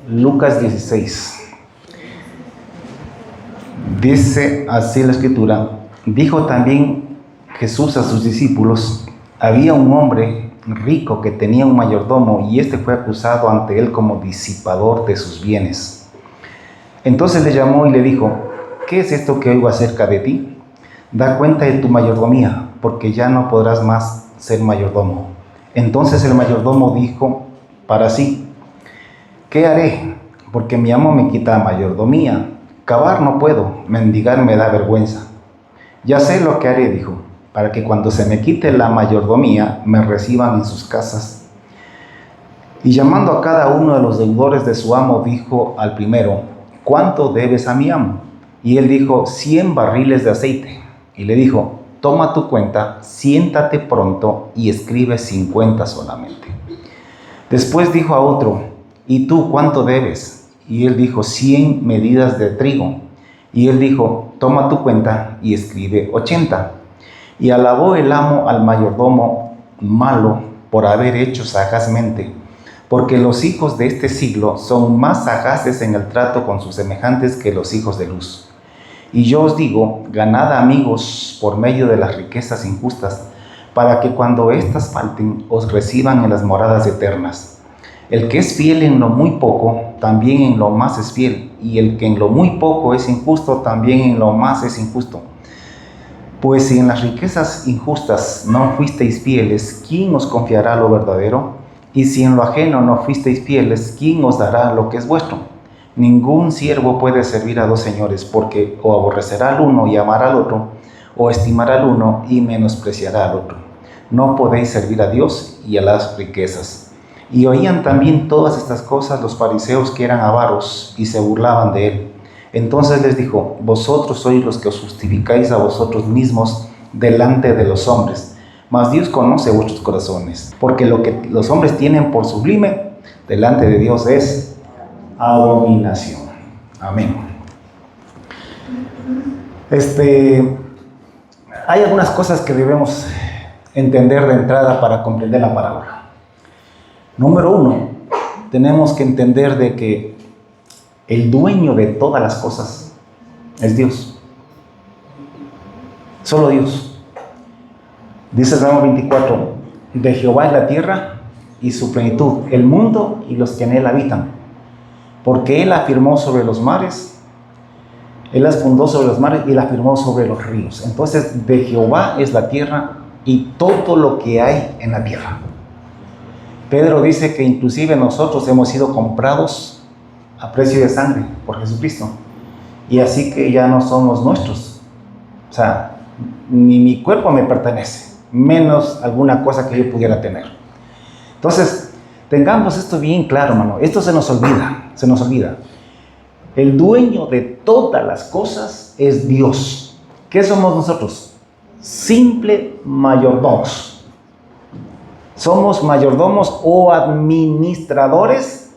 Lucas 16. Dice así la escritura: dijo también Jesús a sus discípulos: había un hombre rico que tenía un mayordomo, y este fue acusado ante él como disipador de sus bienes. Entonces le llamó y le dijo: ¿qué es esto que oigo acerca de ti? Da cuenta de tu mayordomía, porque ya no podrás más ser mayordomo. Entonces el mayordomo dijo para sí: ¿qué haré? Porque mi amo me quita la mayordomía. Cavar no puedo, mendigar me da vergüenza. Ya sé lo que haré, dijo, para que cuando se me quite la mayordomía me reciban en sus casas. Y llamando a cada uno de los deudores de su amo, dijo al primero: ¿cuánto debes a mi amo? Y él dijo: 100 barriles de aceite. Y le dijo: toma tu cuenta, siéntate pronto y escribe 50 solamente. Después dijo a otro: ¿y tú cuánto debes? Y él dijo: 100 medidas de trigo. Y él dijo: toma tu cuenta y escribe 80. Y alabó el amo al mayordomo malo por haber hecho sagazmente, porque los hijos de este siglo son más sagaces en el trato con sus semejantes que los hijos de luz. Y yo os digo: ganad amigos por medio de las riquezas injustas, para que cuando éstas falten os reciban en las moradas eternas. El que es fiel en lo muy poco, también en lo más es fiel, y el que en lo muy poco es injusto, también en lo más es injusto. Pues si en las riquezas injustas no fuisteis fieles, ¿quién os confiará lo verdadero? Y si en lo ajeno no fuisteis fieles, ¿quién os dará lo que es vuestro? Ningún siervo puede servir a dos señores, porque o aborrecerá al uno y amará al otro, o estimará al uno y menospreciará al otro. No podéis servir a Dios y a las riquezas. Y oían también todas estas cosas los fariseos, que eran avaros, y se burlaban de él. Entonces les dijo: vosotros sois los que os justificáis a vosotros mismos delante de los hombres, mas Dios conoce vuestros corazones, porque lo que los hombres tienen por sublime delante de Dios es abominación. Amén. Hay algunas cosas que debemos entender de entrada para comprender la parábola. Número 1, tenemos que entender de que el dueño de todas las cosas es Dios. Solo Dios. Dice el Salmo 24: de Jehová es la tierra y su plenitud, el mundo y los que en él habitan. Porque él afirmó sobre los mares, él las fundó sobre los mares y las afirmó sobre los ríos. Entonces, de Jehová es la tierra y todo lo que hay en la tierra. Pedro dice que inclusive nosotros hemos sido comprados a precio de sangre por Jesucristo. Y así que ya no somos nuestros. O sea, ni mi cuerpo me pertenece, menos alguna cosa que yo pudiera tener. Entonces, tengamos esto bien claro, hermano. Esto se nos olvida. El dueño de todas las cosas es Dios. ¿Qué somos nosotros? Simple mayordomos. Somos mayordomos o administradores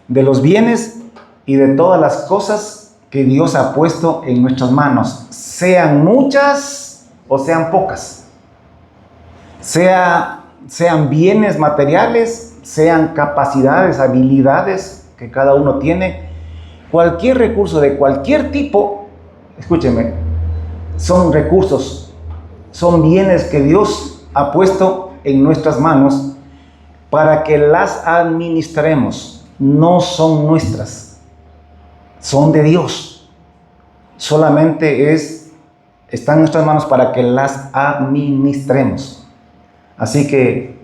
de los bienes y de todas las cosas que Dios ha puesto en nuestras manos, sean muchas o sean pocas, sean bienes materiales, sean capacidades, habilidades que cada uno tiene. Cualquier recurso de cualquier tipo, escúcheme, son recursos, son bienes que Dios ha puesto en nuestras manos para que las administremos. No son nuestras, son de Dios. Solamente están en nuestras manos para que las administremos. Así que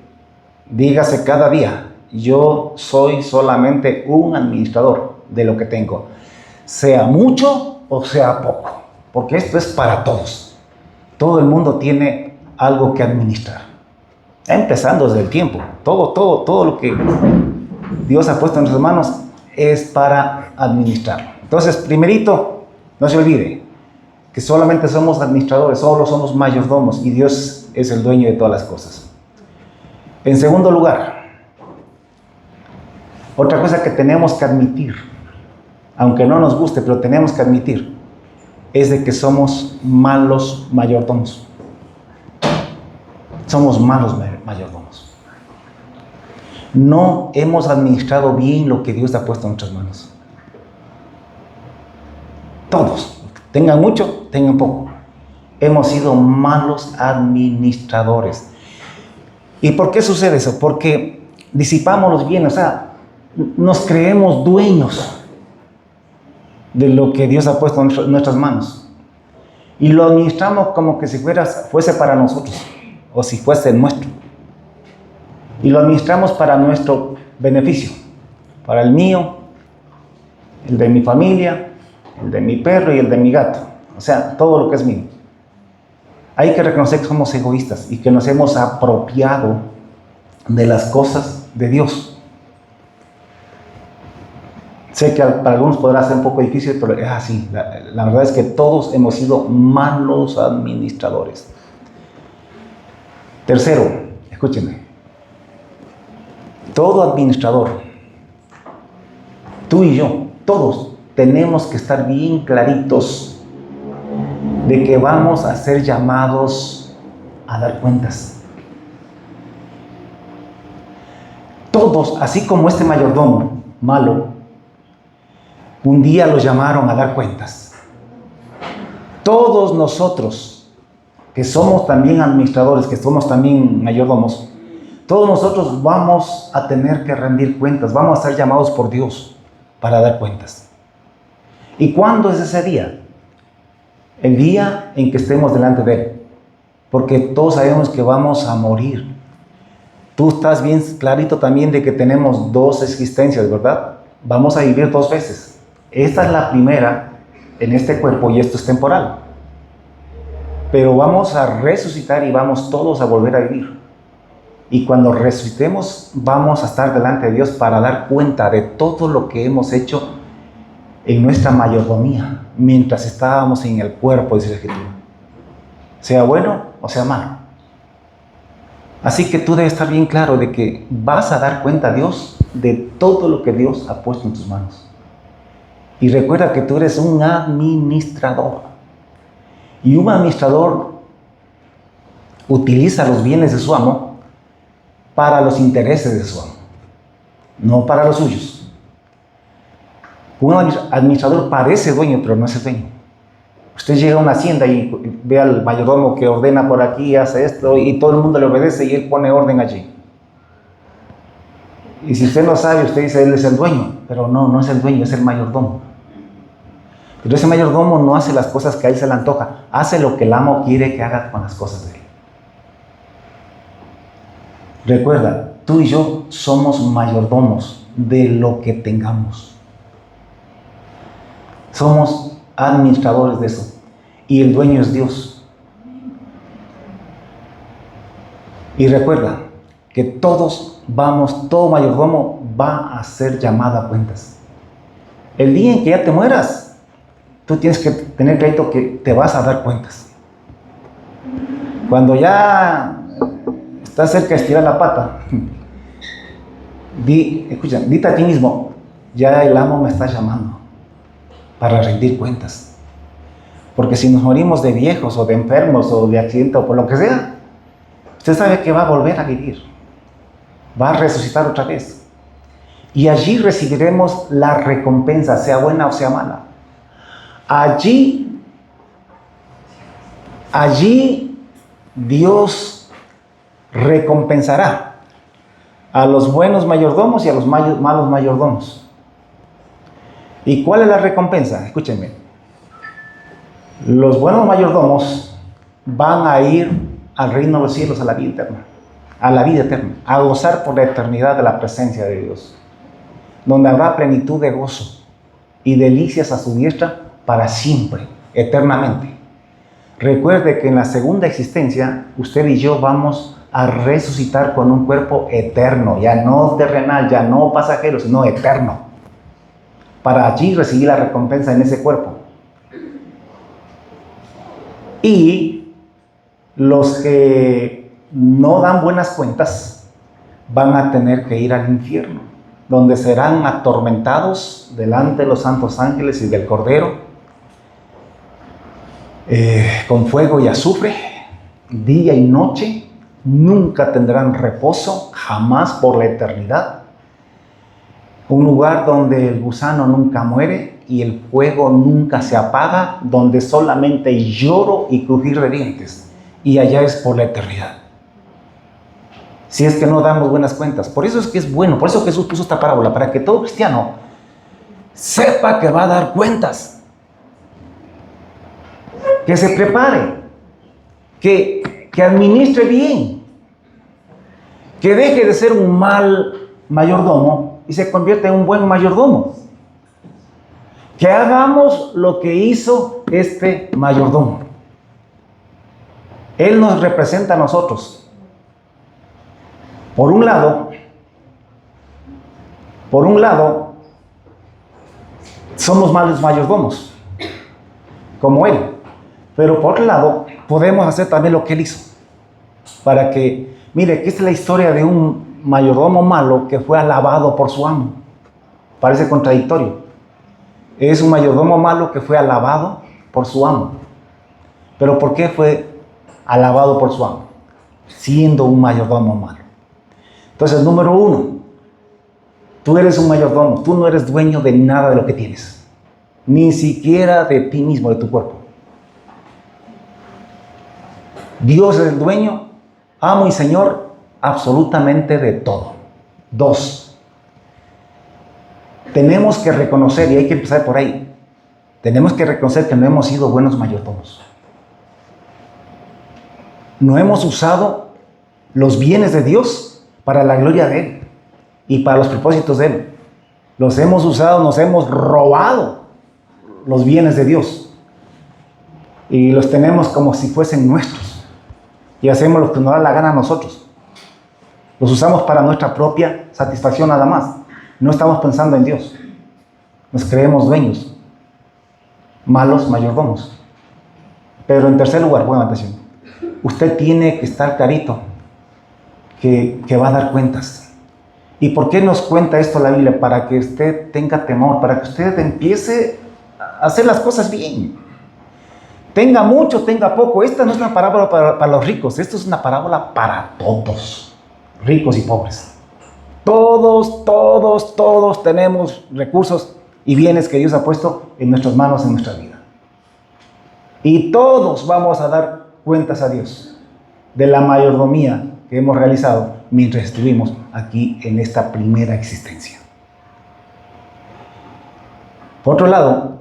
dígase cada día: yo soy solamente un administrador de lo que tengo, sea mucho o sea poco, porque esto es para todos. Todo el mundo tiene algo que administrar. Empezando desde el tiempo, todo lo que Dios ha puesto en nuestras manos es para administrarlo. Entonces, primerito, no se olvide que solamente somos administradores, solo somos mayordomos, y Dios es el dueño de todas las cosas. En segundo lugar, otra cosa que tenemos que admitir, aunque no nos guste, pero tenemos que admitir, es de que somos malos mayordomos. Somos malos mayordomos. No hemos administrado bien lo que Dios ha puesto en nuestras manos. Todos, tengan mucho, tengan poco. Hemos sido malos administradores. ¿Y por qué sucede eso? Porque disipamos los bienes, o sea, nos creemos dueños de lo que Dios ha puesto en nuestras manos. Y lo administramos como que si fuese para nosotros, o si fuese nuestro. Y lo administramos para nuestro beneficio, para el mío, el de mi familia, el de mi perro y el de mi gato. O sea, todo lo que es mío. Hay que reconocer que somos egoístas y que nos hemos apropiado de las cosas de Dios. Sé que para algunos podrá ser un poco difícil, pero es así. La verdad es que todos hemos sido malos administradores. Tercero, escúchenme. Todo administrador, tú y yo, todos tenemos que estar bien claritos de que vamos a ser llamados a dar cuentas. Todos, así como este mayordomo malo, un día los llamaron a dar cuentas. Todos nosotros, que somos también administradores, que somos también mayordomos, todos nosotros vamos a tener que rendir cuentas, vamos a ser llamados por Dios para dar cuentas. ¿Y cuándo es ese día? El día en que estemos delante de Él, porque todos sabemos que vamos a morir. Tú estás bien clarito también de que tenemos dos existencias, ¿verdad? Vamos a vivir dos veces. Esta es la primera en este cuerpo y esto es temporal. Pero vamos a resucitar y vamos todos a volver a vivir. Y cuando resucitemos, vamos a estar delante de Dios para dar cuenta de todo lo que hemos hecho en nuestra mayordomía, mientras estábamos en el cuerpo, dice la Escritura. Sea bueno o sea malo. Así que tú debes estar bien claro de que vas a dar cuenta a Dios de todo lo que Dios ha puesto en tus manos. Y recuerda que tú eres un administrador. Y un administrador utiliza los bienes de su amo para los intereses de su amo, no para los suyos. Un administrador parece dueño, pero no es el dueño. Usted llega a una hacienda y ve al mayordomo que ordena por aquí, hace esto, y todo el mundo le obedece y él pone orden allí. Y si usted no sabe, usted dice, él es el dueño, pero no es el dueño, es el mayordomo. Pero ese mayordomo no hace las cosas que a él se le antoja, hace lo que el amo quiere que haga con las cosas de él. Recuerda, tú y yo somos mayordomos de lo que tengamos. Somos administradores de eso. Y el dueño es Dios. Y recuerda que todo mayordomo va a ser llamado a cuentas. El día en que ya te mueras, tú tienes que tener clarito que te vas a dar cuentas. Cuando ya estás cerca de estirar la pata, dite a ti mismo, ya el amo me está llamando para rendir cuentas. Porque si nos morimos de viejos o de enfermos o de accidente o por lo que sea, usted sabe que va a volver a vivir, va a resucitar otra vez. Y allí recibiremos la recompensa, sea buena o sea mala. Allí Dios recompensará a los buenos mayordomos y a los malos mayordomos. ¿Y cuál es la recompensa? Escúchenme. Los buenos mayordomos van a ir al reino de los cielos, a la vida eterna, a gozar por la eternidad de la presencia de Dios, donde habrá plenitud de gozo y delicias a su diestra para siempre, eternamente. Recuerde que en la segunda existencia, usted y yo vamos a resucitar con un cuerpo eterno, ya no terrenal, ya no pasajero, sino eterno, para allí recibir la recompensa en ese cuerpo. Y los que no dan buenas cuentas van a tener que ir al infierno, donde serán atormentados delante de los santos ángeles y del Cordero, con fuego y azufre, día y noche, nunca tendrán reposo, jamás por la eternidad. Un lugar donde el gusano nunca muere y el fuego nunca se apaga, donde solamente lloro y crujir de dientes. Y allá es por la eternidad. Si es que no damos buenas cuentas. Por eso es que es bueno, por eso Jesús puso esta parábola, para que todo cristiano sepa que va a dar cuentas. Que se prepare, que administre bien, que deje de ser un mal mayordomo y se convierta en un buen mayordomo. Que hagamos lo que hizo este mayordomo. Él nos representa a nosotros. Por un lado, somos malos mayordomos, como él. Pero por otro lado, podemos hacer también lo que él hizo. Para que, mire, que esta es la historia de un mayordomo malo que fue alabado por su amo. Parece contradictorio. Es un mayordomo malo que fue alabado por su amo. Pero ¿por qué fue alabado por su amo? Siendo un mayordomo malo. Entonces, número uno, tú eres un mayordomo. Tú no eres dueño de nada de lo que tienes. Ni siquiera de ti mismo, de tu cuerpo. Dios es el dueño, amo y Señor, absolutamente de todo. Dos, tenemos que reconocer, y hay que empezar por ahí, tenemos que reconocer que no hemos sido buenos mayordomos. No hemos usado los bienes de Dios para la gloria de Él y para los propósitos de Él. Los hemos usado, nos hemos robado los bienes de Dios y los tenemos como si fuesen nuestros. Y hacemos lo que nos da la gana a nosotros. Los usamos para nuestra propia satisfacción nada más. No estamos pensando en Dios. Nos creemos dueños. Malos mayordomos. Pero en tercer lugar, buena atención. Usted tiene que estar clarito que va a dar cuentas. ¿Y por qué nos cuenta esto la Biblia? Para que usted tenga temor, para que usted empiece a hacer las cosas bien. Tenga mucho, tenga poco. Esta no es una parábola para los ricos. Esto es una parábola para todos, ricos y pobres. Todos tenemos recursos y bienes que Dios ha puesto en nuestras manos, en nuestra vida. Y todos vamos a dar cuentas a Dios de la mayordomía que hemos realizado mientras estuvimos aquí en esta primera existencia. Por otro lado,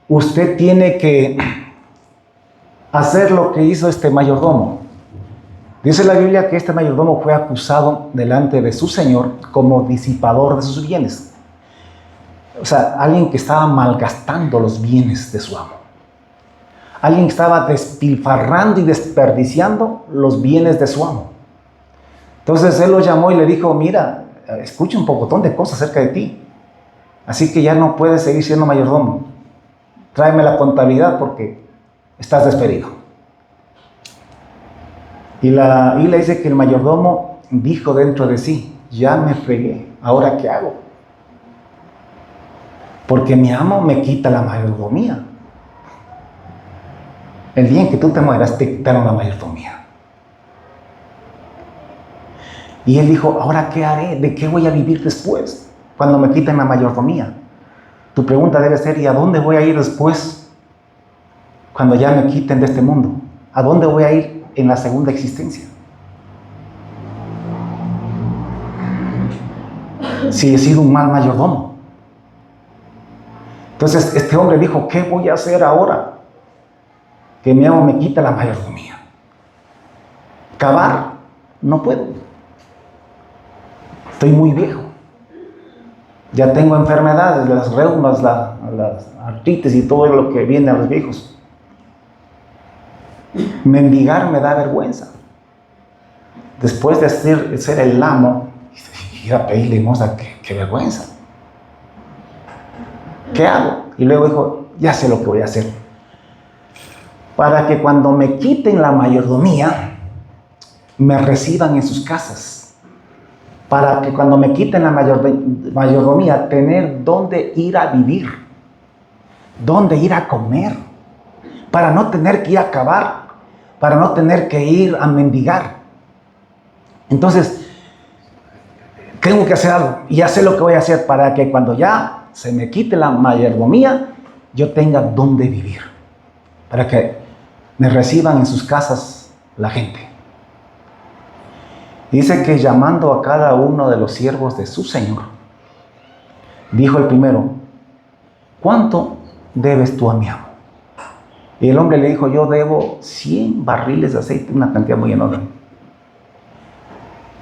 usted tiene que hacer lo que hizo este mayordomo. Dice la Biblia que este mayordomo fue acusado delante de su señor como disipador de sus bienes. O sea, alguien que estaba malgastando los bienes de su amo. Alguien que estaba despilfarrando y desperdiciando los bienes de su amo. Entonces él lo llamó y le dijo, mira, escucha un pocotón de cosas acerca de ti. Así que ya no puedes seguir siendo mayordomo. Tráeme la contabilidad porque estás despedido. Y la Biblia dice que el mayordomo dijo dentro de sí, ya me fregué, ¿ahora qué hago? Porque mi amo me quita la mayordomía. El día en que tú te mueras, te quitaron la mayordomía. Y él dijo, ¿ahora qué haré? ¿De qué voy a vivir después? Cuando me quiten la mayordomía. Tu pregunta debe ser, ¿y a dónde voy a ir después? Cuando ya me quiten de este mundo. ¿A dónde voy a ir en la segunda existencia? Si he sido un mal mayordomo. Entonces este hombre dijo, ¿qué voy a hacer ahora que mi amo me quita la mayordomía? Cavar, no puedo. Estoy muy viejo. Ya tengo enfermedades, las reumas, las artritis y todo lo que viene a los viejos. Mendigar me da vergüenza. Después de ser el amo, ir a pedir limosna, qué vergüenza. ¿Qué hago? Y luego dijo, ya sé lo que voy a hacer. Para que cuando me quiten la mayordomía, me reciban en sus casas. Para que cuando me quiten la mayordomía, tener dónde ir a vivir, dónde ir a comer, para no tener que ir a cavar, para no tener que ir a mendigar, Entonces, tengo que hacer algo. Y ya sé lo que voy a hacer para que cuando ya se me quite la mayordomía, yo tenga dónde vivir. Para que me reciban en sus casas la gente. Dice que llamando a cada uno de los siervos de su señor, dijo el primero: ¿cuánto debes tú a mi amo? Y el hombre le dijo: yo debo 100 barriles de aceite, una cantidad muy enorme.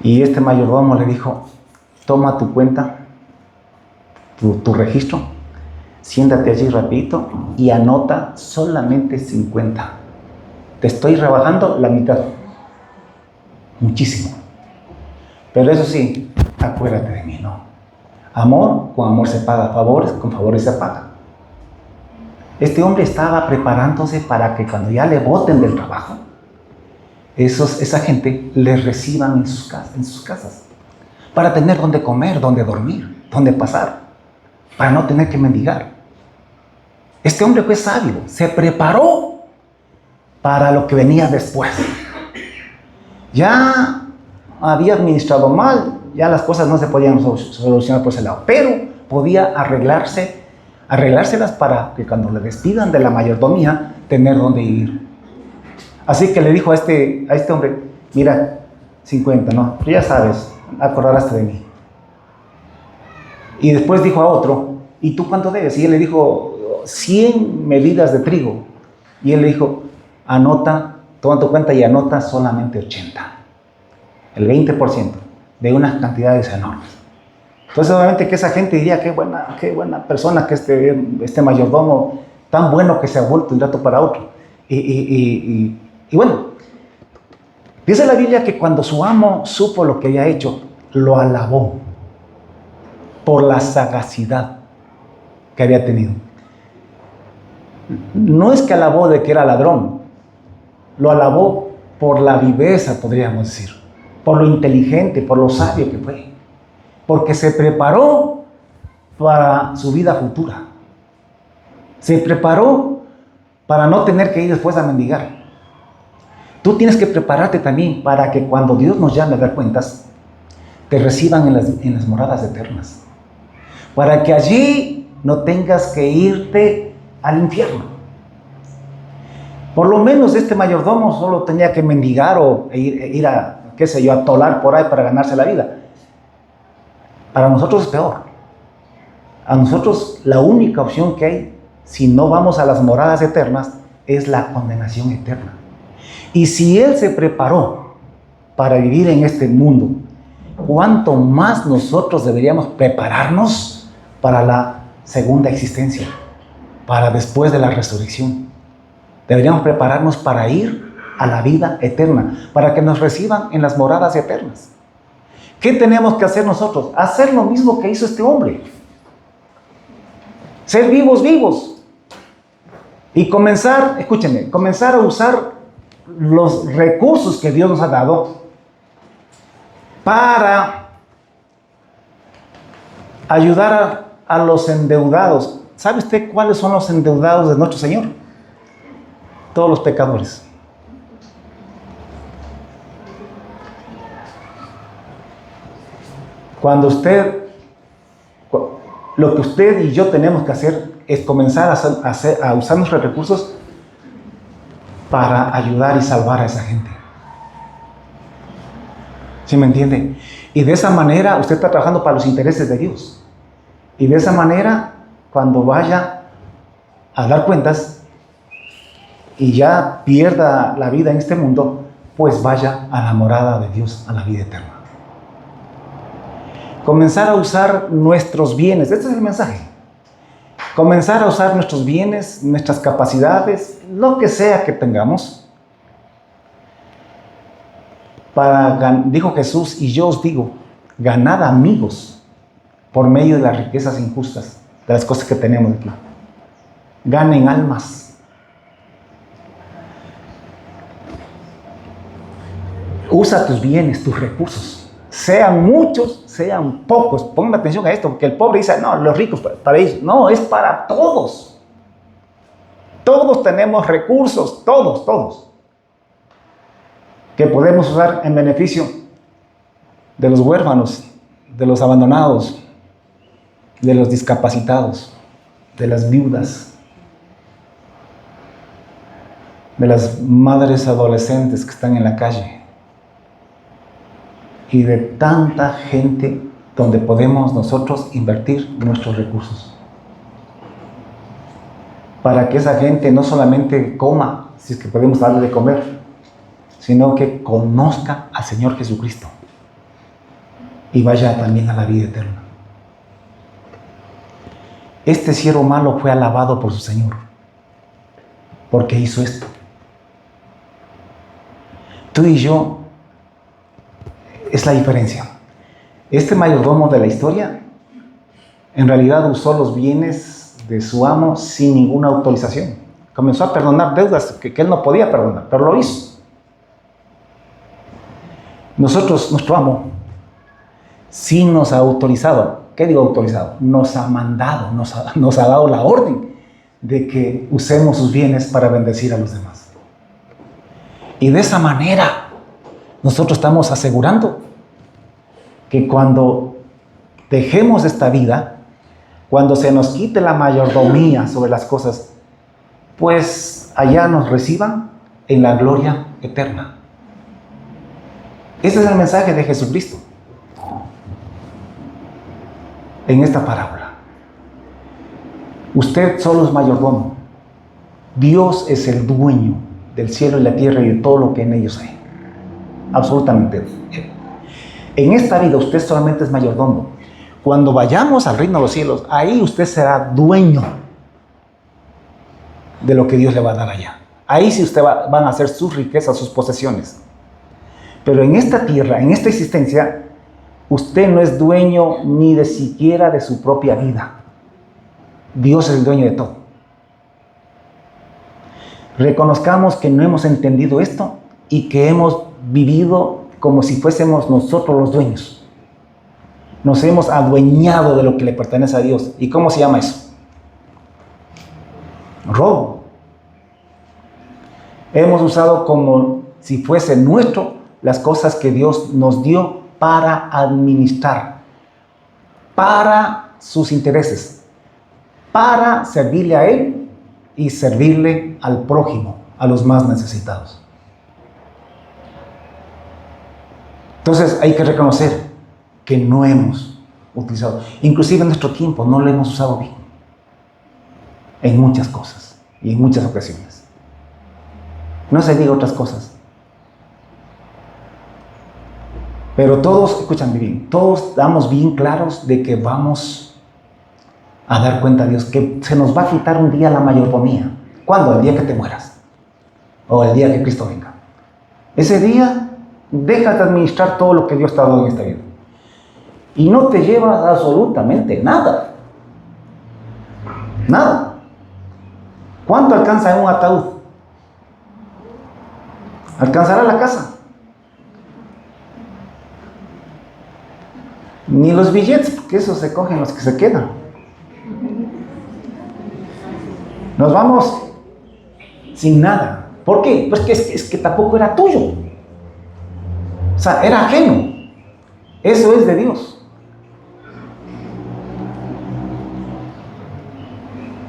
Y este mayordomo le dijo: toma tu cuenta, tu registro, siéntate allí rapidito y anota solamente 50. Te estoy rebajando la mitad. Muchísimo. Pero eso sí, acuérdate de mí, ¿no? Amor con amor se paga, favores con favores se paga. Este hombre estaba preparándose para que cuando ya le boten del trabajo, esa gente le reciban en sus casas, para tener donde comer, donde dormir, donde pasar, para no tener que mendigar. Este hombre fue sabio, se preparó para lo que venía después. Ya había administrado mal, ya las cosas no se podían solucionar por ese lado, pero podía arreglárselas para que cuando le despidan de la mayordomía, tener donde ir. Así que le dijo a este hombre: mira, 50, no, tú ya sabes, acordarás de mí. Y después dijo a otro: ¿y tú cuánto debes? Y él le dijo: 100 medidas de trigo. Y él le dijo: anota, toma tu cuenta y anota solamente 80. El 20% de unas cantidades enormes. Entonces, obviamente que esa gente diría: qué buena persona que este mayordomo, tan bueno que se ha vuelto un rato para otro. Y bueno, dice la Biblia que cuando su amo supo lo que había hecho, lo alabó por la sagacidad que había tenido. No es que alabó de que era ladrón, lo alabó por la viveza, podríamos decir, por lo inteligente, por lo sabio que fue, porque se preparó para su vida futura, se preparó para no tener que ir después a mendigar. Tú tienes que prepararte también para que cuando Dios nos llame a dar cuentas, te reciban en las moradas eternas, para que allí no tengas que irte al infierno. Por lo menos este mayordomo solo tenía que mendigar o ir a, qué sé yo, a tolar por ahí para ganarse la vida. Para nosotros es peor. A nosotros la única opción que hay, si no vamos a las moradas eternas, es la condenación eterna. Y si Él se preparó para vivir en este mundo, ¿cuánto más nosotros deberíamos prepararnos para la segunda existencia, para después de la resurrección? Deberíamos prepararnos para ir a la vida eterna, para que nos reciban en las moradas eternas. ¿Qué tenemos que hacer nosotros? Hacer lo mismo que hizo este hombre. Ser vivos. Y comenzar a usar los recursos que Dios nos ha dado para ayudar a los endeudados. ¿Sabe usted cuáles son los endeudados de nuestro Señor? Todos los pecadores. Lo que usted y yo tenemos que hacer es comenzar a usar nuestros recursos para ayudar y salvar a esa gente. ¿Sí me entiende? Y de esa manera usted está trabajando para los intereses de Dios. Y de esa manera, cuando vaya a dar cuentas y ya pierda la vida en este mundo, pues vaya a la morada de Dios, a la vida eterna. Comenzar a usar nuestros bienes, este es el mensaje. Comenzar a usar nuestros bienes, nuestras capacidades, lo que sea que tengamos, dijo Jesús, y yo os digo, ganad amigos por medio de las riquezas injustas, de las cosas que tenemos aquí. Ganen almas. Usa tus bienes, tus recursos, sean muchos, sean pocos. Pongan atención a esto, porque el pobre dice: no, los ricos para ellos. No, es para todos. Todos tenemos recursos, todos, que podemos usar en beneficio de los huérfanos, de los abandonados, de los discapacitados, de las viudas, de las madres adolescentes que están en la calle y de tanta gente donde podemos nosotros invertir nuestros recursos para que esa gente no solamente coma, si es que podemos darle de comer, sino que conozca al Señor Jesucristo y vaya también a la vida eterna. Este siervo malo fue alabado por su Señor porque hizo esto. Tú y yo, es la diferencia. Este mayordomo de la historia en realidad usó los bienes de su amo sin ninguna autorización. Comenzó a perdonar deudas que él no podía perdonar, pero lo hizo. Nosotros, nuestro amo, sí nos ha autorizado. ¿Qué digo autorizado? Nos ha mandado, nos ha dado la orden de que usemos sus bienes para bendecir a los demás. Y de esa manera, nosotros estamos asegurando que cuando dejemos esta vida, cuando se nos quite la mayordomía sobre las cosas, pues allá nos reciban en la gloria eterna. Ese es el mensaje de Jesucristo en esta parábola. Usted solo es mayordomo. Dios es el dueño del cielo y la tierra y de todo lo que en ellos hay. Absolutamente. En esta vida usted solamente es mayordomo. Cuando vayamos al reino de los cielos, ahí usted será dueño de lo que Dios le va a dar allá. Ahí sí usted van a hacer sus riquezas, sus posesiones. Pero en esta tierra, en esta existencia, usted no es dueño ni de siquiera de su propia vida. Dios es el dueño de todo. Reconozcamos que no hemos entendido esto y que hemos vivido como si fuésemos nosotros los dueños. Nos hemos adueñado de lo que le pertenece a Dios. ¿Y cómo se llama eso? Robo. Hemos usado como si fuese nuestro las cosas que Dios nos dio para administrar, para sus intereses, para servirle a Él y servirle al prójimo, a los más necesitados. Entonces hay que reconocer que no hemos utilizado, inclusive en nuestro tiempo no lo hemos usado bien, en muchas cosas y en muchas ocasiones. No se diga otras cosas. Pero todos, escúchame bien, todos estamos bien claros de que vamos a dar cuenta a Dios, que se nos va a quitar un día la mayordomía. ¿Cuándo? El día que te mueras. O el día que Cristo venga. Ese día, deja de administrar todo lo que Dios te ha dado en esta vida. Y no te llevas absolutamente nada. Nada. ¿Cuánto alcanza en un ataúd? ¿Alcanzará la casa? Ni los billetes, porque esos se cogen los que se quedan. Nos vamos sin nada. ¿Por qué? Pues es que tampoco era tuyo. O sea, era ajeno. Eso es de Dios.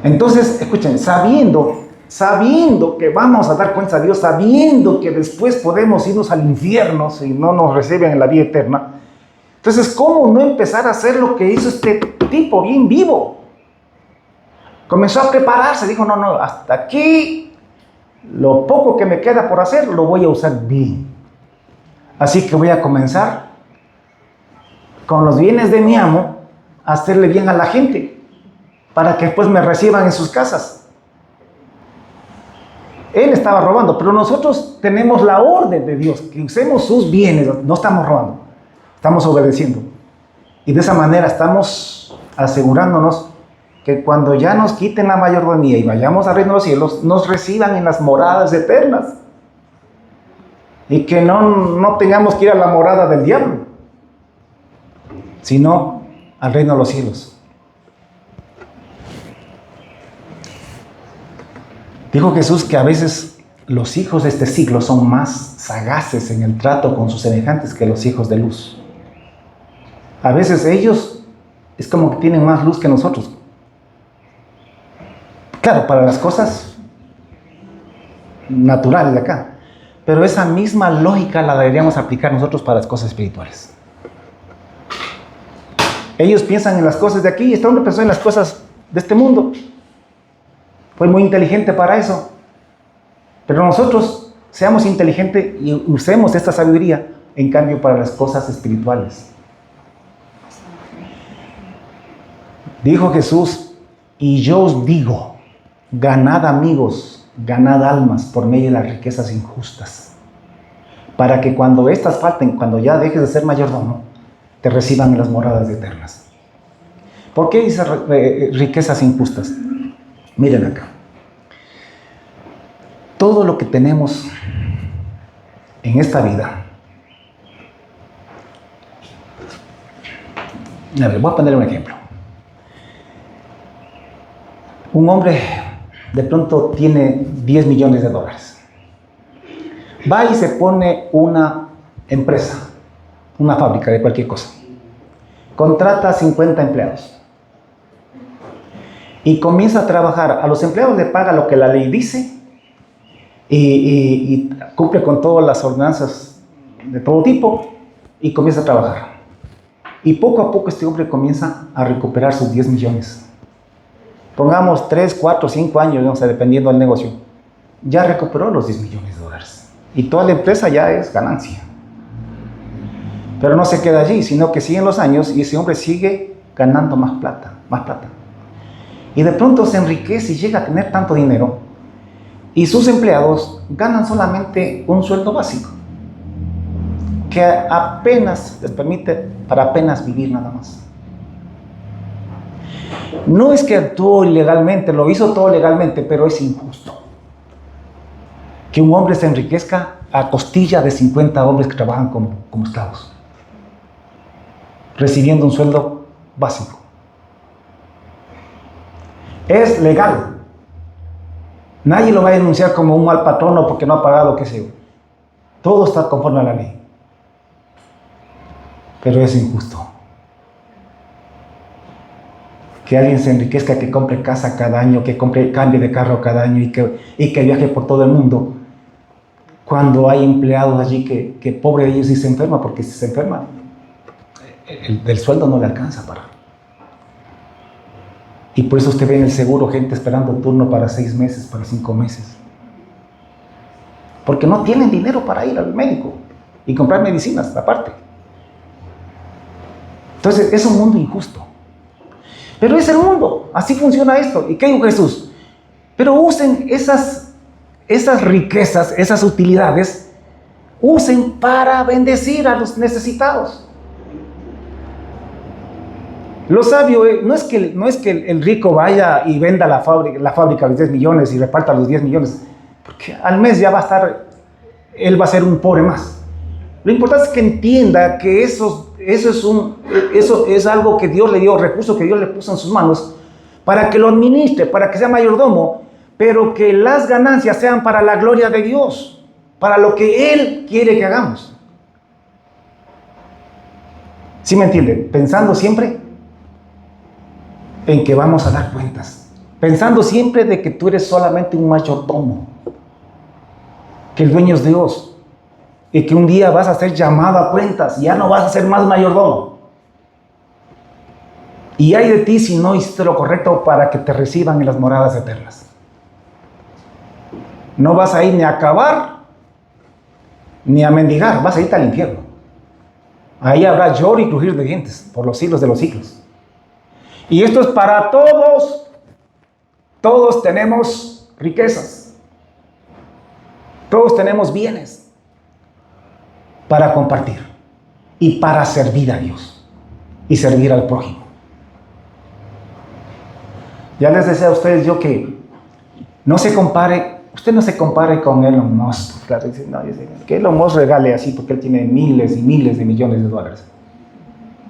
Entonces, escuchen, sabiendo que vamos a dar cuenta a Dios, sabiendo que después podemos irnos al infierno si no nos reciben en la vida eterna, entonces, ¿cómo no empezar a hacer lo que hizo este tipo bien vivo? Comenzó a prepararse, dijo, no, hasta aquí, lo poco que me queda por hacer, lo voy a usar bien. Así que voy a comenzar con los bienes de mi amo, a hacerle bien a la gente, para que después me reciban en sus casas. Él estaba robando, pero nosotros tenemos la orden de Dios, que usemos sus bienes, no estamos robando. Estamos obedeciendo. Y de esa manera estamos asegurándonos que cuando ya nos quiten la mayordomía y vayamos al reino de los cielos, nos reciban en las moradas eternas. Y que no tengamos que ir a la morada del diablo, sino al reino de los cielos. Dijo Jesús que a veces los hijos de este siglo son más sagaces en el trato con sus semejantes que los hijos de luz. A veces ellos es como que tienen más luz que nosotros. Claro, para las cosas naturales de acá. Pero esa misma lógica la deberíamos aplicar nosotros para las cosas espirituales. Ellos piensan en las cosas de aquí y este hombre pensó en las cosas de este mundo. Fue muy inteligente para eso. Pero nosotros seamos inteligentes y usemos esta sabiduría, en cambio, para las cosas espirituales. Dijo Jesús, y yo os digo, ganad amigos, ganad almas por medio de las riquezas injustas, para que cuando éstas falten, cuando ya dejes de ser mayordomo, te reciban en las moradas eternas. ¿Por qué dice riquezas injustas? Miren acá. Todo lo que tenemos en esta vida, a ver, voy a poner un ejemplo. Un hombre de pronto tiene 10 millones de dólares. Va y se pone una empresa, una fábrica de cualquier cosa. Contrata 50 empleados. Y comienza a trabajar. A los empleados le paga lo que la ley dice y cumple con todas las ordenanzas de todo tipo y comienza a trabajar. Y poco a poco este hombre comienza a recuperar sus 10 millones. Pongamos 3, 4, 5 años, no sé, dependiendo del negocio. Ya recuperó los 10 millones de dólares. Y toda la empresa ya es ganancia. Pero no se queda allí, sino que siguen los años y ese hombre sigue ganando más plata, más plata. Y de pronto se enriquece y llega a tener tanto dinero. Y sus empleados ganan solamente un sueldo básico, que apenas les permite para apenas vivir nada más. No es que actuó ilegalmente, lo hizo todo legalmente, pero es injusto que un hombre se enriquezca a costilla de 50 hombres que trabajan como esclavos, recibiendo un sueldo básico. Es legal. Nadie lo va a denunciar como un mal patrono porque no ha pagado, qué sé yo. Todo está conforme a la ley. Pero es injusto que alguien se enriquezca, que compre casa cada año, que cambie de carro cada año y que viaje por todo el mundo, cuando hay empleados allí que pobre de ellos si se enferma, porque si se enferma, el sueldo no le alcanza para. Y por eso usted ve en el seguro gente esperando turno para 6 meses, para 5 meses. Porque no tienen dinero para ir al médico y comprar medicinas aparte. Entonces es un mundo injusto. Pero es el mundo, así funciona esto. ¿Y qué dijo Jesús? Pero usen esas riquezas, esas utilidades, usen para bendecir a los necesitados. Lo sabio no es que el rico vaya y venda la fábrica de 10 millones y reparta los 10 millones, porque al mes ya va a estar, él va a ser un pobre más. Lo importante es que entienda que eso es algo que Dios le dio, recurso que Dios le puso en sus manos, para que lo administre, para que sea mayordomo, pero que las ganancias sean para la gloria de Dios, para lo que Él quiere que hagamos. ¿Sí me entienden? Pensando siempre en que vamos a dar cuentas, pensando siempre de que tú eres solamente un mayordomo, que el dueño es Dios, y que un día vas a ser llamado a cuentas, y ya no vas a ser más mayordomo. Y hay de ti si no hiciste lo correcto para que te reciban en las moradas eternas. No vas a ir ni a acabar, ni a mendigar, vas a irte al infierno. Ahí habrá lloro y crujir de dientes por los siglos de los siglos. Y esto es para todos. Todos tenemos riquezas. Todos tenemos bienes para compartir y para servir a Dios y servir al prójimo. Ya les decía a ustedes yo que no se compare, usted no se compare con Elon Musk. Claro, dice, no, dice, que Elon Musk regale así porque él tiene miles y miles de millones de dólares.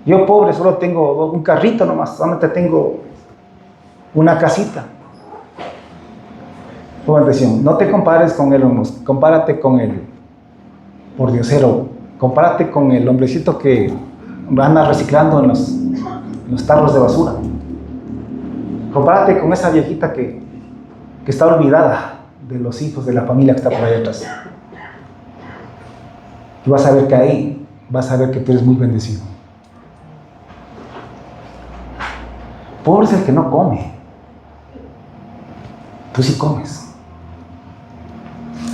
Yo pobre solo tengo un carrito nomás, solamente tengo una casita. Pongan atención, no te compares con Elon Musk, compárate con el pordiosero, compárate con el hombrecito que anda reciclando en los tarros de basura. Compárate con esa viejita que está olvidada de los hijos de la familia que está por ahí atrás. Y vas a ver que ahí, vas a ver que tú eres muy bendecido. Pobre es el que no come. Tú sí comes.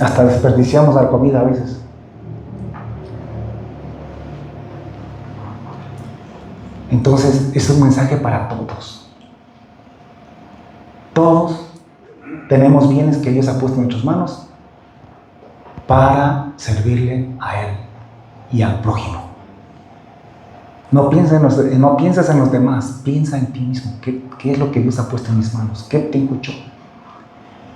Hasta desperdiciamos la comida a veces. Entonces, es un mensaje para todos. Todos tenemos bienes que Dios ha puesto en nuestras manos para servirle a Él y al prójimo. No pienses en los demás, piensa en ti mismo. ¿Qué es lo que Dios ha puesto en mis manos? ¿Qué tengo yo?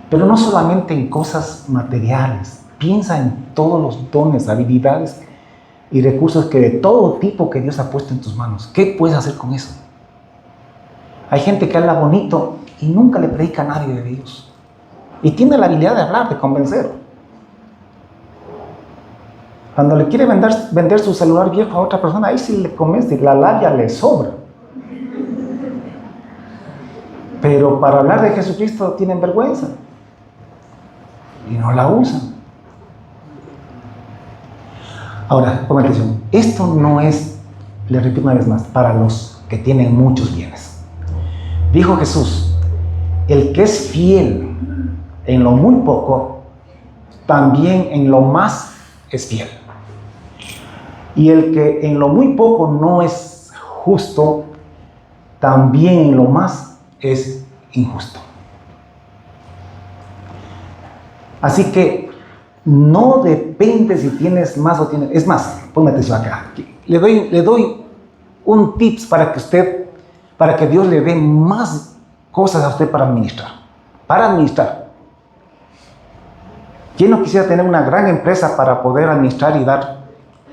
Pero no solamente en cosas materiales. Piensa en todos los dones, habilidades y recursos que de todo tipo que Dios ha puesto en tus manos. ¿Qué puedes hacer con eso? Hay gente que habla bonito y nunca le predica a nadie de Dios. Y tiene la habilidad de hablar, de convencer. Cuando le quiere vender su celular viejo a otra persona, ahí sí le convence, la labia le sobra. Pero para hablar de Jesucristo tienen vergüenza. Y no la usan. Ahora, pongan atención. Esto no es, le repito una vez más, para los que tienen muchos bienes. Dijo Jesús, el que es fiel en lo muy poco, también en lo más es fiel. Y el que en lo muy poco no es justo, también en lo más es injusto. Así que no depende si tienes más o tienes... Es más, ponme atención acá. Le doy un tips para que Dios le dé más cosas a usted para administrar. Para administrar. ¿Quién no quisiera tener una gran empresa para poder administrar y dar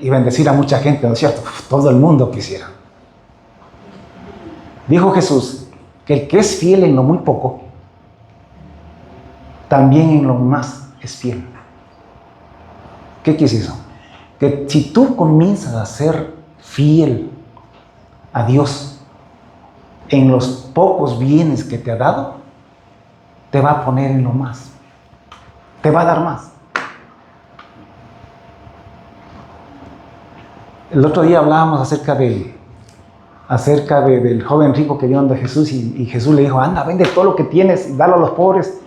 y bendecir a mucha gente, ¿no es cierto? Todo el mundo quisiera. Dijo Jesús que el que es fiel en lo muy poco, también en lo más es fiel. ¿Qué quiere decir eso? Que si tú comienzas a ser fiel a Dios en los pocos bienes que te ha dado, te va a poner en lo más. Te va a dar más. El otro día hablábamos acerca del joven rico que vino donde Jesús y Jesús le dijo, anda, vende todo lo que tienes y dalo a los pobres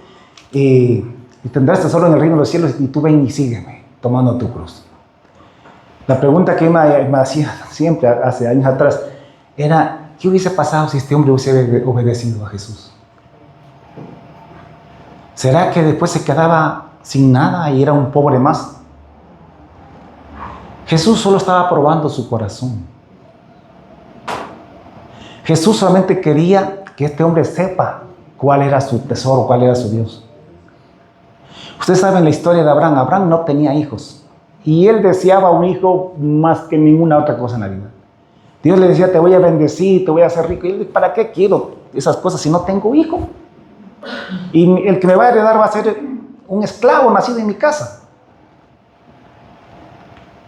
y tendrás tesoro en el reino de los cielos y tú ven y sígueme tomando tu cruz. La pregunta que me hacía siempre hace años atrás era, ¿qué hubiese pasado si este hombre hubiese obedecido a Jesús? ¿Será que después se quedaba sin nada y era un pobre más? Jesús solo estaba probando su corazón. Jesús solamente quería que este hombre sepa cuál era su tesoro, cuál era su Dios. Ustedes saben la historia de Abraham. Abraham no tenía hijos. Y él deseaba un hijo más que ninguna otra cosa en la vida. Dios le decía, te voy a bendecir, te voy a hacer rico. Y él dice, ¿para qué quiero esas cosas si no tengo hijo? Y el que me va a heredar va a ser un esclavo nacido en mi casa.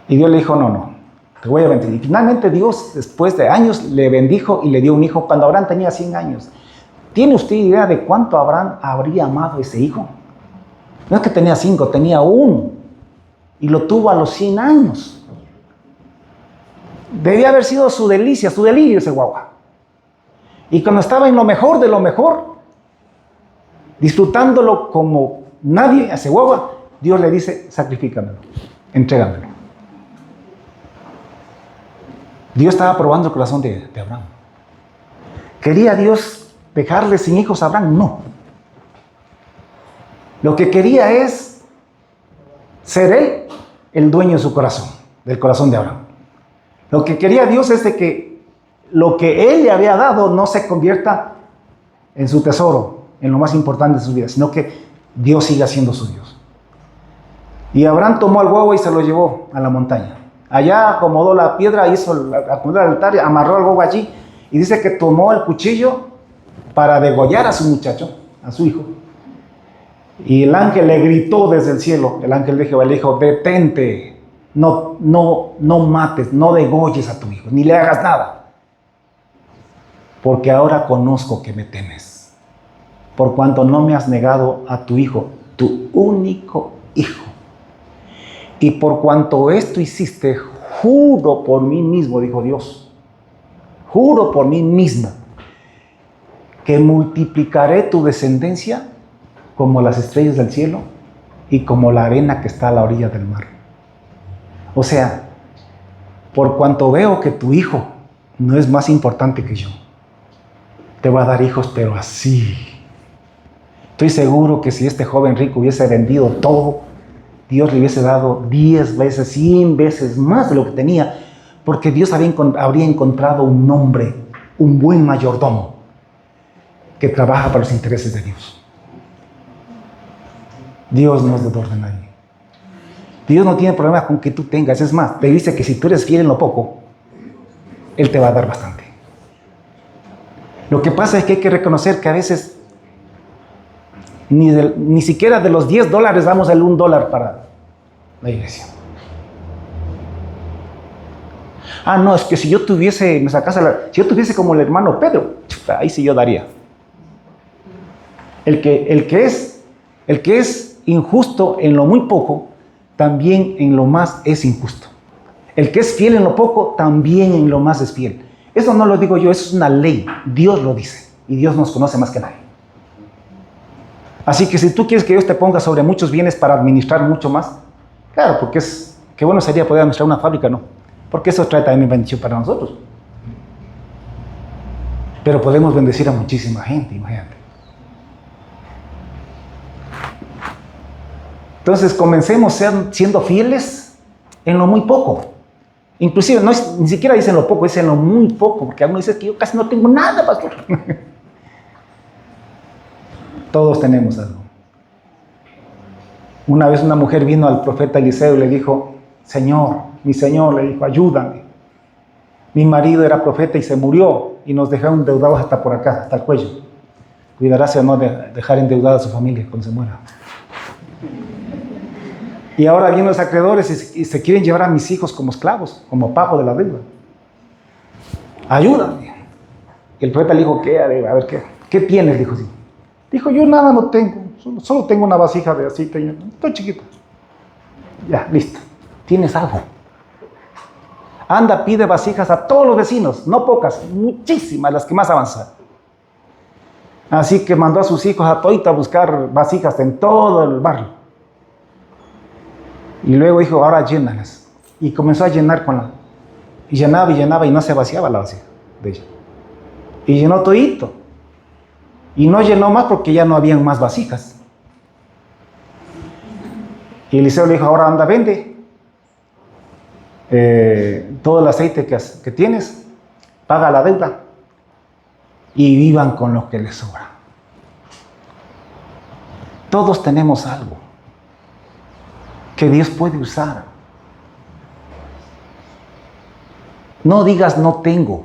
Y Dios le dijo, no, te voy a bendecir. Y finalmente Dios, después de años, le bendijo y le dio un hijo cuando Abraham tenía 100 años. ¿Tiene usted idea de cuánto Abraham habría amado a ese hijo? No es que tenía 5, tenía 1. Y lo tuvo a los 100 años. Debía haber sido su delicia, su delirio ese guagua. Y cuando estaba en lo mejor de lo mejor, disfrutándolo como nadie, a ese guagua, Dios le dice, sacrifícamelo, entrégamelo. Dios estaba probando el corazón de Abraham. ¿Quería Dios dejarle sin hijos a Abraham? No. Lo que quería es ser él el dueño de su corazón, del corazón de Abraham. Lo que quería Dios es de que lo que él le había dado no se convierta en su tesoro, en lo más importante de su vida, sino que Dios siga siendo su Dios. Y Abraham tomó al huevo y se lo llevó a la montaña. Allá acomodó la piedra, acomodó el altar, amarró al huevo allí y dice que tomó el cuchillo para degollar a su muchacho, a su hijo. Y el ángel le gritó desde el cielo, el ángel de Jehová le dijo, detente, no mates, no degolles a tu hijo, ni le hagas nada. Porque ahora conozco que me temes, por cuanto no me has negado a tu hijo, tu único hijo. Y por cuanto esto hiciste, juro por mí mismo, dijo Dios, juro por mí mismo, que multiplicaré tu descendencia como las estrellas del cielo y como la arena que está a la orilla del mar. O sea, por cuanto veo que tu hijo no es más importante que yo, te voy a dar hijos, pero así. Estoy seguro que si este joven rico hubiese vendido todo, Dios le hubiese dado 10 veces, 100 veces más de lo que tenía, porque Dios habría encontrado un hombre, un buen mayordomo, que trabaja para los intereses de Dios. Dios no es deudor de nadie. Dios no tiene problema con que tú tengas. Es más, te dice que si tú eres fiel en lo poco, Él te va a dar bastante. Lo que pasa es que hay que reconocer que a veces ni siquiera de los $10 damos el $1 para la iglesia. Ah, no, es que si yo tuviese, si yo tuviese como el hermano Pedro, ahí sí yo daría. El que es injusto en lo muy poco, también en lo más es injusto. El que es fiel en lo poco, también en lo más es fiel. Eso no lo digo yo, eso es una ley. Dios lo dice. Y Dios nos conoce más que nadie. Así que si tú quieres que Dios te ponga sobre muchos bienes para administrar mucho más, claro, porque qué bueno sería poder administrar una fábrica, ¿no? Porque eso trae también bendición para nosotros. Pero podemos bendecir a muchísima gente, imagínate. Entonces comencemos siendo fieles en lo muy poco. Inclusive ni siquiera dicen lo poco, dicen lo muy poco, porque algunos dicen que yo casi no tengo nada, pastor. Todos tenemos algo. Una vez una mujer vino al profeta Eliseo y le dijo, mi Señor, le dijo, ayúdame. Mi marido era profeta y se murió y nos dejaron endeudados hasta por acá, hasta el cuello. Cuidaráse o no de dejar endeudada a su familia cuando se muera. Y ahora vienen los acreedores y se quieren llevar a mis hijos como esclavos, como pago de la deuda. Ayúdame. Y el profeta le dijo, ¿qué? A ver, ¿qué tienes? Dijo así. Dijo, yo nada no tengo, solo tengo una vasija de aceite, estoy chiquita. Ya, listo. Tienes algo. Anda, pide vasijas a todos los vecinos, no pocas, muchísimas, las que más avanzan. Así que mandó a sus hijos a todito a buscar vasijas en todo el barrio. Y luego dijo, ahora llénalas. Y comenzó a llenar y llenaba y no se vaciaba la vasija de ella. Y llenó todito. Y no llenó más porque ya no habían más vasijas. Y Eliseo le dijo, ahora anda, vende todo el aceite que tienes, paga la deuda y vivan con lo que les sobra. Todos tenemos algo que Dios puede usar. No digas no tengo.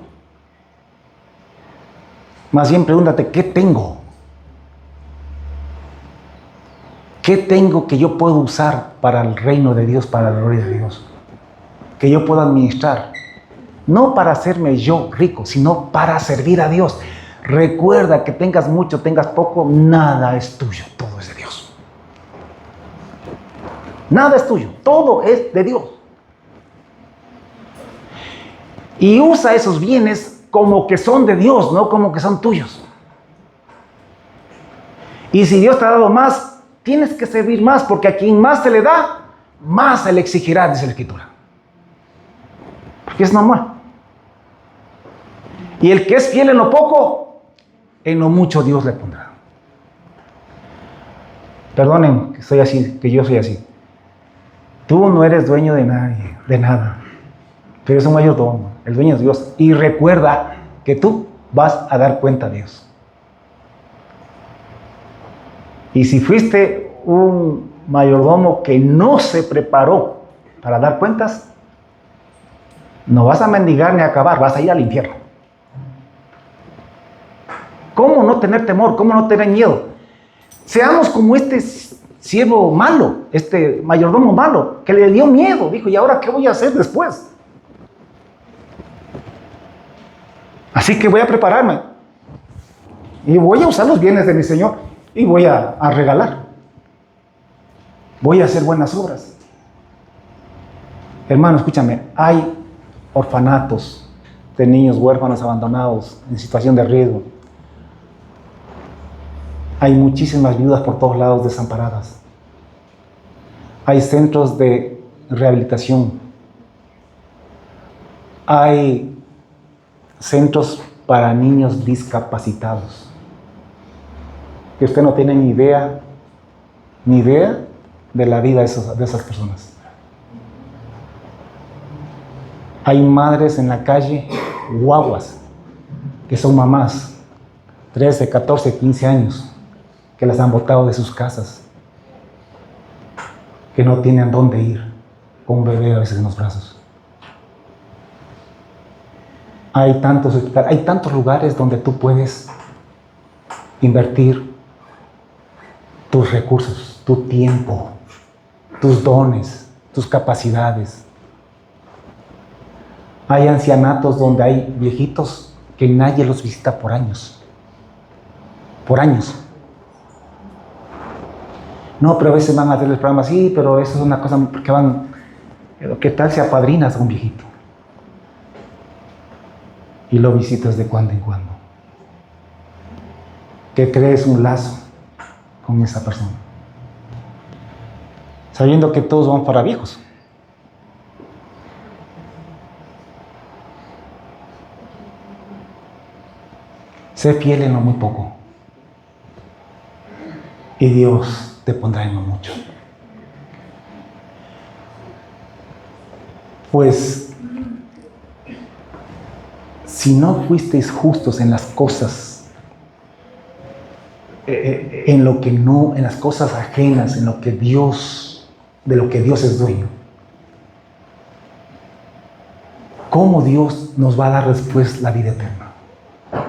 Más bien pregúntate, ¿qué tengo? ¿Qué tengo que yo puedo usar para el reino de Dios, para la gloria de Dios? Que yo pueda administrar. No para hacerme yo rico, sino para servir a Dios. Recuerda que tengas mucho, tengas poco, nada es tuyo, todo es de Dios. Nada es tuyo, todo es de Dios. Y usa esos bienes como que son de Dios, no como que son tuyos. Y si Dios te ha dado más, tienes que servir más, porque a quien más se le da, más se le exigirá, dice la Escritura. Porque es normal. Y el que es fiel en lo poco, en lo mucho Dios le pondrá. Perdonen que soy así, que yo soy así. Tú no eres dueño de nadie, de nada. Pero es un mayordomo. El dueño es Dios. Y recuerda que tú vas a dar cuenta a Dios. Y si fuiste un mayordomo que no se preparó para dar cuentas, no vas a mendigar ni a acabar, vas a ir al infierno. ¿Cómo no tener temor? ¿Cómo no tener miedo? Seamos como este siervo malo, este mayordomo malo, que le dio miedo. Dijo, ¿y ahora qué voy a hacer después? Así que voy a prepararme. Y voy a usar los bienes de mi Señor. Y voy a regalar. Voy a hacer buenas obras. Hermano, escúchame. Hay orfanatos de niños huérfanos abandonados en situación de riesgo. Hay muchísimas viudas por todos lados desamparadas. Hay centros de rehabilitación. Hay centros para niños discapacitados. Que usted no tiene ni idea de la vida de esas personas. Hay madres en la calle, guaguas, que son mamás, 13, 14, 15 años, que las han botado de sus casas, que no tienen dónde ir, con un bebé a veces en los brazos. Hay tantos hospitales, hay tantos lugares donde tú puedes invertir tus recursos, tu tiempo, tus dones, tus capacidades. Hay ancianatos donde hay viejitos que nadie los visita por años. Por años. No, pero a veces van a hacer el programa, sí, pero eso es una cosa porque van, ¿qué tal si apadrinas a un viejito? Y lo visitas de cuando en cuando. Que crees un lazo con esa persona. Sabiendo que todos van para viejos. Sé fiel en lo muy poco. Y Dios te pondrá en lo mucho. Pues, si no fuisteis justos en las cosas, en lo que no, en las cosas ajenas, en lo que Dios, de lo que Dios es dueño, ¿cómo Dios nos va a dar después la vida eterna?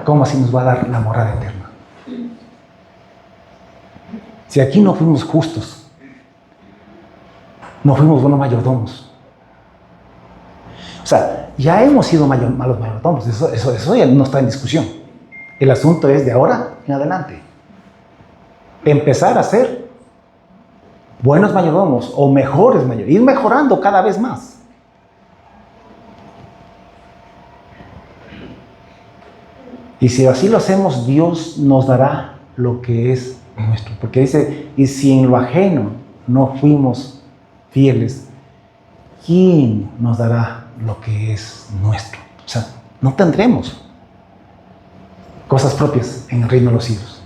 ¿Cómo así nos va a dar la morada eterna? Si aquí no fuimos justos, no fuimos buenos mayordomos. O sea, ya hemos sido malos mayordomos, eso ya no está en discusión. El asunto es de ahora en adelante. Empezar a ser buenos mayordomos o mejores mayordomos, ir mejorando cada vez más. Y si así lo hacemos, Dios nos dará lo que es nuestro. Porque dice, y si en lo ajeno no fuimos fieles, ¿quién nos dará lo que es nuestro? O sea, no tendremos cosas propias en el reino de los cielos.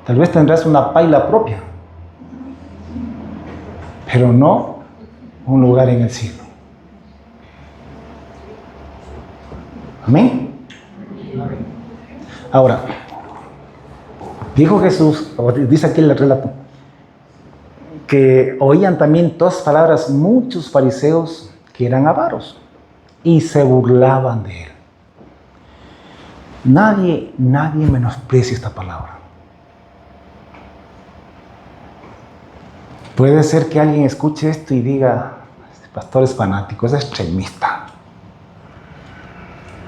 Tal vez tendrás una paila propia, pero no un lugar en el cielo. Amén. Ahora, dijo Jesús, o dice aquí el relato, que oían también todas palabras muchos fariseos que eran avaros y se burlaban de él. Nadie menosprecia esta palabra. Puede ser que alguien escuche esto y diga, este pastor es fanático, es extremista.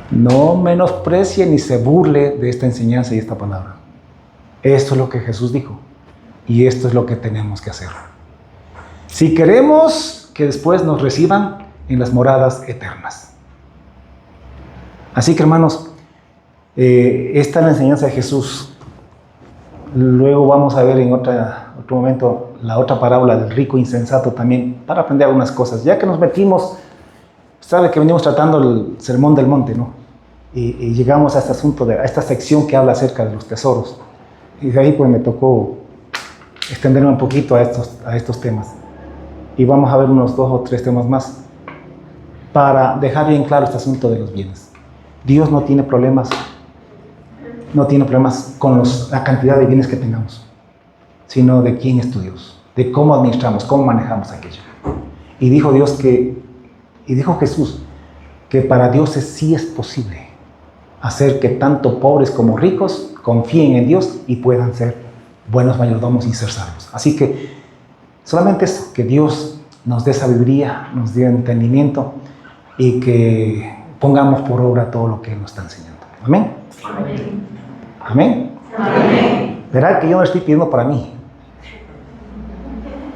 No menosprecie ni se burle de esta enseñanza y esta palabra. Esto es lo que Jesús dijo. Y esto es lo que tenemos que hacer. Si queremos que después nos reciban en las moradas eternas. Así que, hermanos, esta es la enseñanza de Jesús. Luego vamos a ver en otro momento la otra parábola del rico insensato también, para aprender algunas cosas. Ya que nos metimos, sabe que venimos tratando el sermón del monte, ¿no? Y llegamos a este asunto, a esta sección que habla acerca de los tesoros. Y de ahí pues me tocó extenderme un poquito a estos temas. Y vamos a ver unos 2 o 3 temas más para dejar bien claro este asunto de los bienes. Dios no tiene problemas con la cantidad de bienes que tengamos, sino de quién es tu Dios, de cómo administramos, cómo manejamos aquello. Y dijo Jesús que para Dios sí es posible hacer que tanto pobres como ricos confíen en Dios y puedan ser buenos mayordomos y ser salvos. Así que Solamente eso, que Dios nos dé sabiduría, nos dé entendimiento y que pongamos por obra todo lo que Él nos está enseñando. Amén. Amén. Amén. Amén. Verá que yo no estoy pidiendo para mí.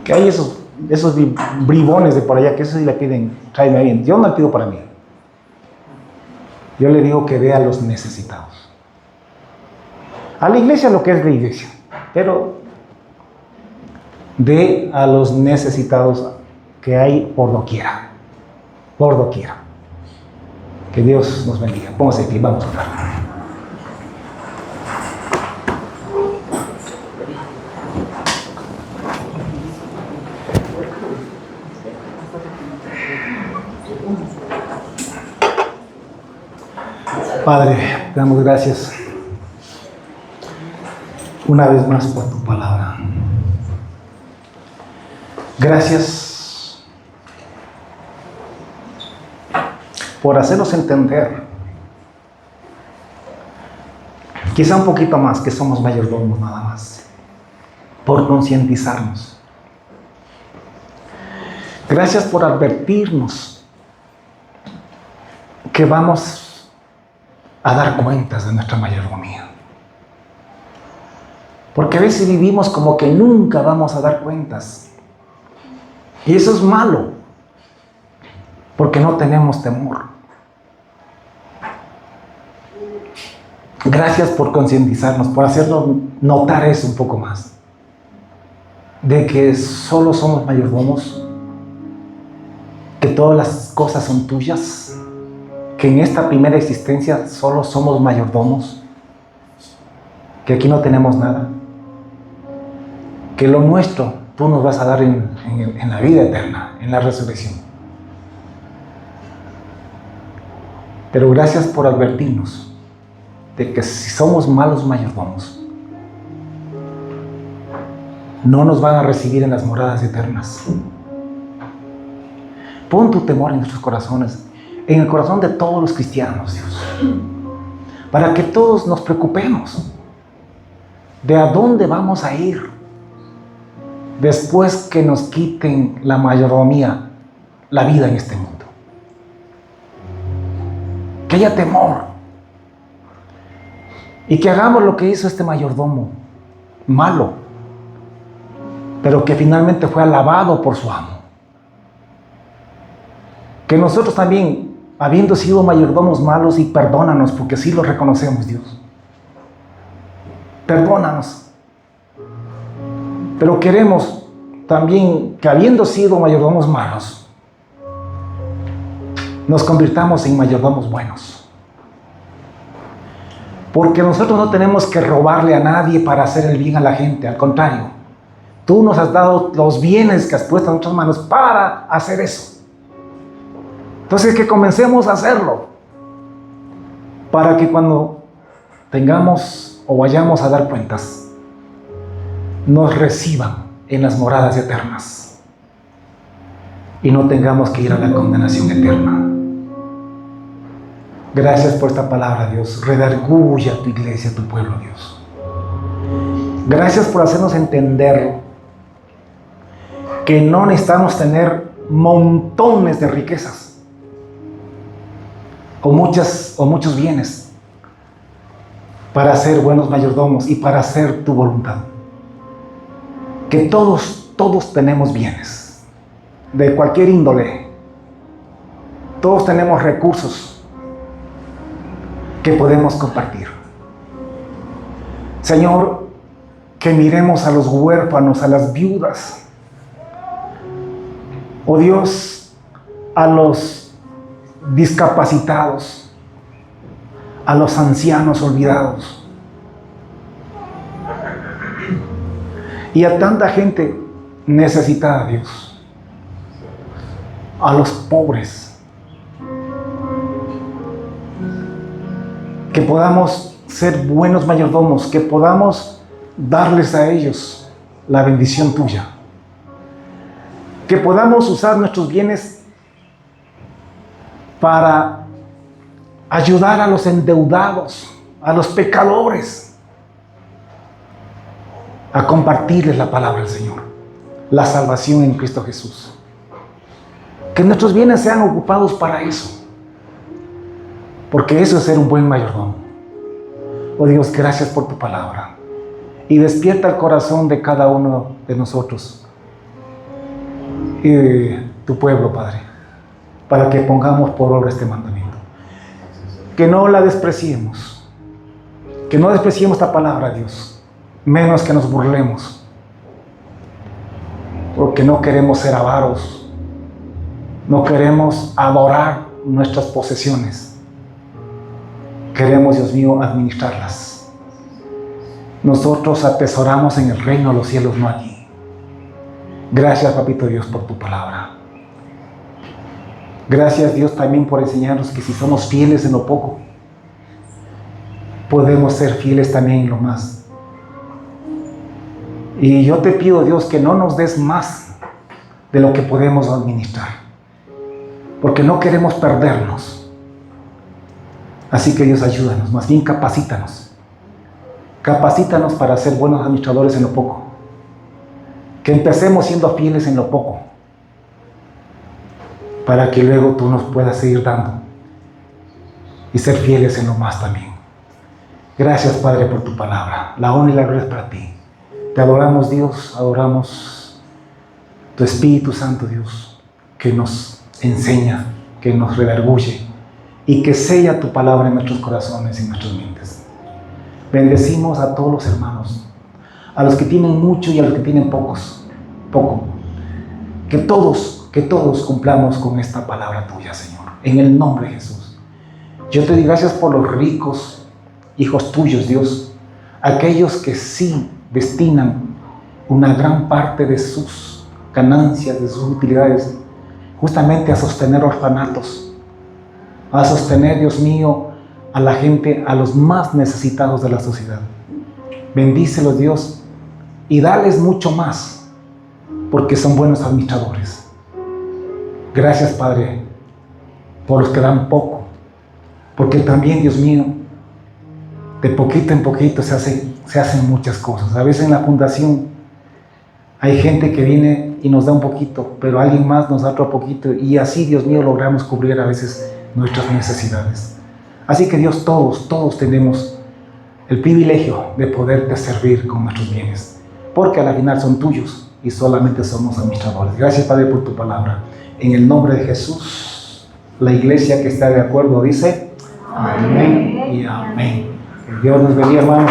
Que hay esos bribones de por allá que eso sí le piden, tráeme bien. Yo no le pido para mí. Yo le digo que dé a los necesitados. A la iglesia lo que es la iglesia, pero dé a los necesitados que hay por doquiera. Por doquiera. Que Dios nos bendiga. Póngase aquí, vamos a orar. Padre, te damos gracias una vez más por tu palabra. Gracias por hacernos entender, quizá un poquito más, que somos mayordomos nada más, por concientizarnos. Gracias por advertirnos que vamos a dar cuentas de nuestra mayordomía. Porque a veces vivimos como que nunca vamos a dar cuentas. Y eso es malo, porque no tenemos temor. Gracias por concientizarnos, por hacernos notar eso un poco más. De que solo somos mayordomos, que todas las cosas son tuyas, que en esta primera existencia solo somos mayordomos, que aquí no tenemos nada, que lo nuestro tú nos vas a dar en la vida eterna, en la resurrección. Pero gracias por advertirnos de que si somos malos mayordomos, no nos van a recibir en las moradas eternas. Pon tu temor en nuestros corazones, en el corazón de todos los cristianos, Dios, para que todos nos preocupemos de a dónde vamos a ir después que nos quiten la mayordomía, la vida en este mundo. Que haya temor y que hagamos lo que hizo este mayordomo malo, pero que finalmente fue alabado por su amo. Que nosotros también, habiendo sido mayordomos malos, y perdónanos, porque sí lo reconocemos, Dios. Perdónanos. Pero queremos también que, habiendo sido mayordomos malos, nos convirtamos en mayordomos buenos. Porque nosotros no tenemos que robarle a nadie para hacer el bien a la gente. Al contrario, tú nos has dado los bienes que has puesto en nuestras manos para hacer eso. Entonces, que comencemos a hacerlo, para que cuando tengamos o vayamos a dar cuentas, nos reciban en las moradas eternas y no tengamos que ir a la condenación eterna. Gracias por esta palabra, Dios. Redarguye a tu iglesia, a tu pueblo, Dios. Gracias por hacernos entender que no necesitamos tener montones de riquezas o muchos bienes para ser buenos mayordomos y para hacer tu voluntad. Que todos tenemos bienes de cualquier índole. Todos tenemos recursos que podemos compartir. Señor, que miremos a los huérfanos, a las viudas. Oh Dios, a los discapacitados, a los ancianos olvidados y a tanta gente necesitada, Dios, a los pobres, que podamos ser buenos mayordomos, que podamos darles a ellos la bendición tuya, que podamos usar nuestros bienes para ayudar a los endeudados, a los pecadores, a compartirles la palabra del Señor, la salvación en Cristo Jesús. Que nuestros bienes sean ocupados para eso. Porque eso es ser un buen mayordomo. Oh Dios, gracias por tu palabra. Y despierta el corazón de cada uno de nosotros y de tu pueblo, Padre, para que pongamos por obra este mandamiento. Que no la despreciemos. Que no despreciemos esta palabra, Dios. Menos que nos burlemos. Porque no queremos ser avaros. No queremos adorar nuestras posesiones. Queremos, Dios mío, administrarlas. Nosotros atesoramos en el reino de los cielos, no allí. Gracias, Papito Dios, por tu palabra. Gracias, Dios, también por enseñarnos que si somos fieles en lo poco, podemos ser fieles también en lo más. Y yo te pido, Dios, que no nos des más de lo que podemos administrar, porque no queremos perdernos. Así que Dios, ayúdanos, más bien capacítanos. Capacítanos para ser buenos administradores en lo poco. Que empecemos siendo fieles en lo poco, para que luego tú nos puedas seguir dando y ser fieles en lo más también. Gracias, Padre, por tu palabra. La honra y la gloria es para ti. Te adoramos, Dios, adoramos tu Espíritu Santo, Dios, que nos enseña, que nos redarguye y que sella tu palabra en nuestros corazones y en nuestras mentes. Bendecimos a todos los hermanos, a los que tienen mucho y a los que tienen poco. Que todos cumplamos con esta palabra tuya, Señor, en el nombre de Jesús. Yo te doy gracias por los ricos hijos tuyos, Dios, aquellos que sí destinan una gran parte de sus ganancias, de sus utilidades, justamente a sostener orfanatos, a sostener, Dios mío, a la gente, a los más necesitados de la sociedad. Bendícelos, Dios, y dales mucho más, porque son buenos administradores. Gracias, Padre, por los que dan poco, porque también, Dios mío, de poquito en poquito se hacen muchas cosas. A veces en la fundación hay gente que viene y nos da un poquito, pero alguien más nos da otro poquito, y así, Dios mío, logramos cubrir a veces nuestras necesidades. Así que, Dios, todos tenemos el privilegio de poderte servir con nuestros bienes, porque al final son tuyos y solamente somos administradores. Gracias, Padre, por tu palabra. En el nombre de Jesús, la iglesia que está de acuerdo dice amén y amén. Que Dios nos bendiga, hermanos.